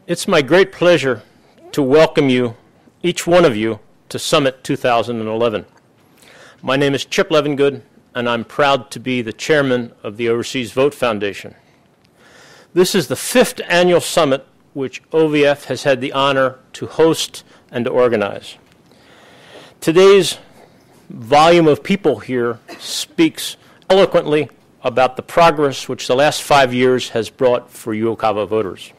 It's my great pleasure to welcome you, each one of you, to Summit 2011. My name is Chip Levengood, and I'm proud to be the chairman of the Overseas Vote Foundation. This is the 5th Annual Summit which OVF has had the honor to host and to organize. Today's volume of people here speaks eloquently about the progress which the last 5 years has brought for UOCAVA voters.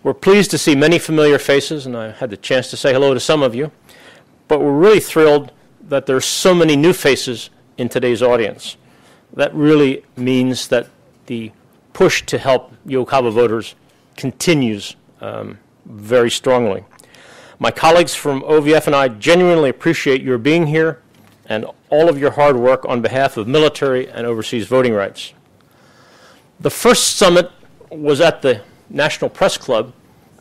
We're pleased to see many familiar faces, and I had the chance to say hello to some of you, but we're really thrilled that there's so many new faces in today's audience. That really means that the push to help UOCAVA voters continues very strongly. My colleagues from OVF and I genuinely appreciate your being here and all of your hard work on behalf of military and overseas voting rights. The first summit was at the National Press Club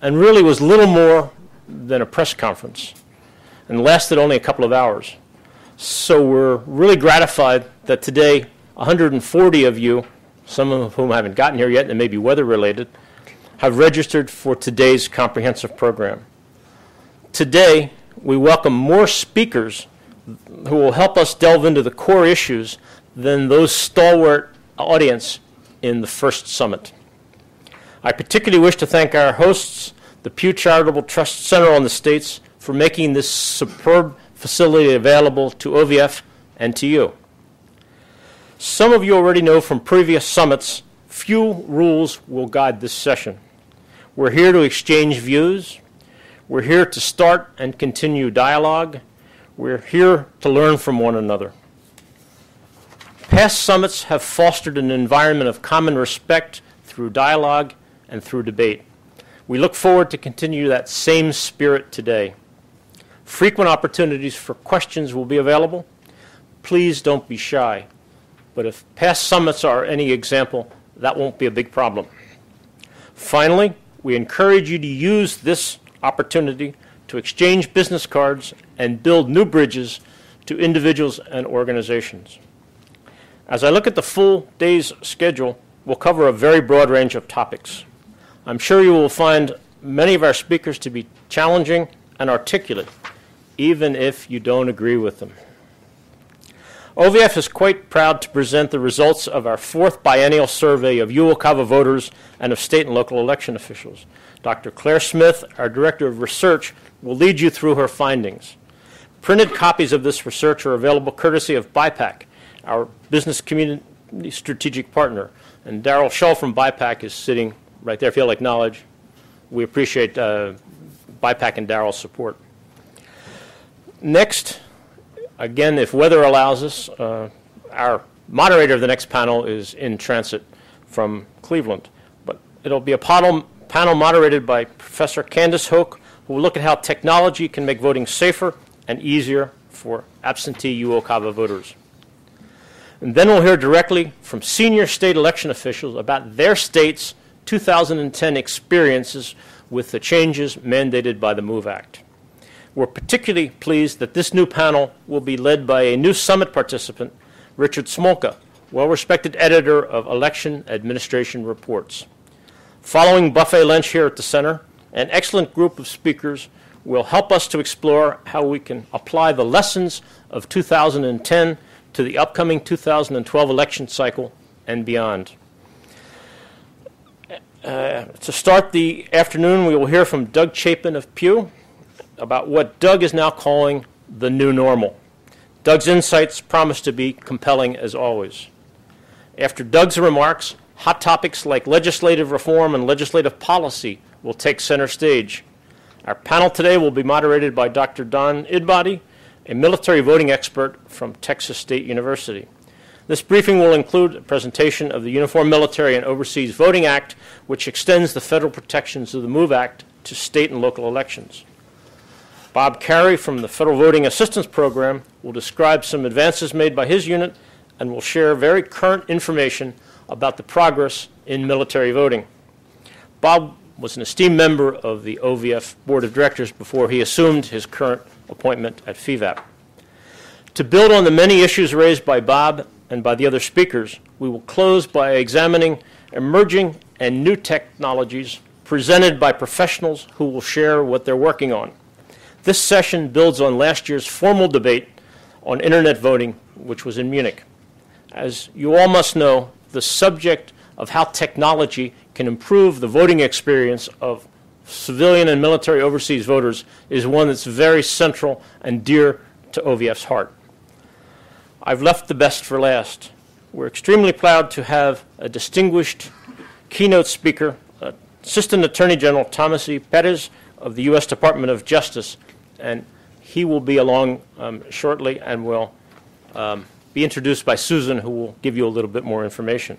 and really was little more than a press conference and lasted only a couple of hours. So we're really gratified that today 140 of you, some of whom haven't gotten here yet and may be weather related, have registered for today's comprehensive program. Today we welcome more speakers who will help us delve into the core issues than those stalwart audience in the first summit. I particularly wish to thank our hosts, the Pew Charitable Trust Center on the States, for making this superb facility available to OVF and to you. Some of you already know from previous summits, few rules will guide this session. We're here to exchange views. We're here to start and continue dialogue. We're here to learn from one another. Past summits have fostered an environment of common respect through dialogue and through debate. We look forward to continue that same spirit today. Frequent opportunities for questions will be available. Please don't be shy. But if past summits are any example, that won't be a big problem. Finally, we encourage you to use this opportunity to exchange business cards and build new bridges to individuals and organizations. As I look at the full day's schedule, we'll cover a very broad range of topics. I'm sure you will find many of our speakers to be challenging and articulate, even if you don't agree with them. OVF is quite proud to present the results of our 4th biennial survey of UOCAVA voters and of state and local election officials. Dr. Claire Smith, our Director of Research, will lead you through her findings. Printed copies of this research are available courtesy of BIPAC, our business community strategic partner. And Darrell Shull from BIPAC is sitting right there, if you'll acknowledge. We appreciate BIPAC and Darrell's support. Next, again, if weather allows us, our moderator of the next panel is in transit from Cleveland. But it'll be a panel moderated by Professor Candace Hoke, who will look at how technology can make voting safer and easier for absentee UOCAVA voters. And then we'll hear directly from senior state election officials about their state's 2010 experiences with the changes mandated by the MOVE Act. We're particularly pleased that this new panel will be led by a new summit participant, Richard Smolka, well-respected editor of Election Administration Reports. Following buffet lunch here at the center, an excellent group of speakers will help us to explore how we can apply the lessons of 2010 to the upcoming 2012 election cycle and beyond. To start the afternoon, we will hear from Doug Chapin of Pew about what Doug is now calling the new normal. Doug's insights promise to be compelling as always. After Doug's remarks, hot topics like legislative reform and legislative policy will take center stage. Our panel today will be moderated by Dr. Don Idbody, a military voting expert from Texas State University. This briefing will include a presentation of the Uniform Military and Overseas Voting Act, which extends the federal protections of the MOVE Act to state and local elections. Bob Carey from the Federal Voting Assistance Program will describe some advances made by his unit and will share very current information about the progress in military voting. Bob was an esteemed member of the OVF Board of Directors before he assumed his current appointment at FVAP. To build on the many issues raised by Bob and by the other speakers, we will close by examining emerging and new technologies presented by professionals who will share what they're working on. This session builds on last year's formal debate on internet voting, which was in Munich. As you all must know, the subject of how technology can improve the voting experience of civilian and military overseas voters is one that's very central and dear to OVF's heart. I've left the best for last. We're extremely proud to have a distinguished keynote speaker, Assistant Attorney General Thomas E. Perez of the U.S. Department of Justice, and he will be along shortly and will be introduced by Susan, who will give you a little bit more information.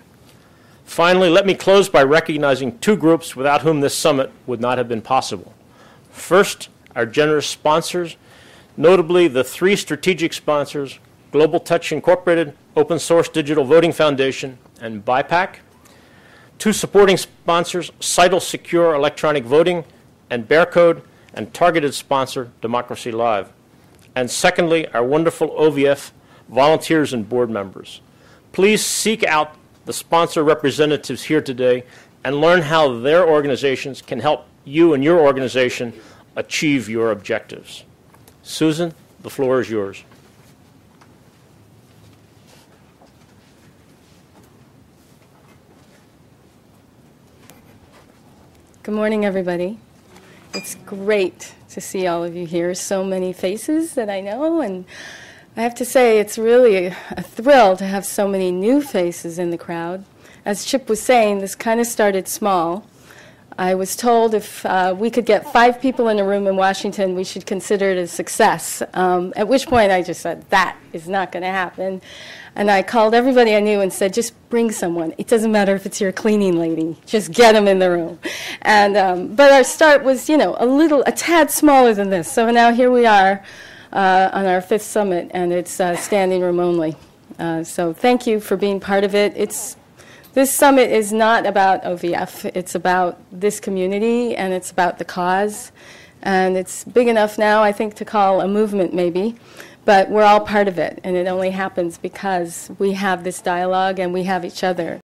Finally, let me close by recognizing two groups without whom this summit would not have been possible. First, our generous sponsors, notably the three strategic sponsors, Global Touch Incorporated, Open Source Digital Voting Foundation, and BIPAC. Two supporting sponsors, CITL Secure Electronic Voting and Bearcode, and targeted sponsor, Democracy Live. And secondly, our wonderful OVF volunteers and board members. Please seek out the sponsor representatives here today and learn how their organizations can help you and your organization achieve your objectives. Susan, the floor is yours. Good morning, everybody. It's great to see all of you here. So many faces that I know, and I have to say it's really a thrill to have so many new faces in the crowd. As Chip was saying, this kind of started small. I was told if we could get 5 people in a room in Washington, we should consider it a success, at which point I just said, that is not going to happen. And I called everybody I knew and said, just bring someone. It doesn't matter if it's your cleaning lady. Just get them in the room. And but our start was, a tad smaller than this. So now here we are on our 5th summit, and it's standing room only. So thank you for being part of it. This summit is not about OVF. It's about this community, and it's about the cause. And it's big enough now, I think, to call a movement maybe. But we're all part of it, and it only happens because we have this dialogue and we have each other.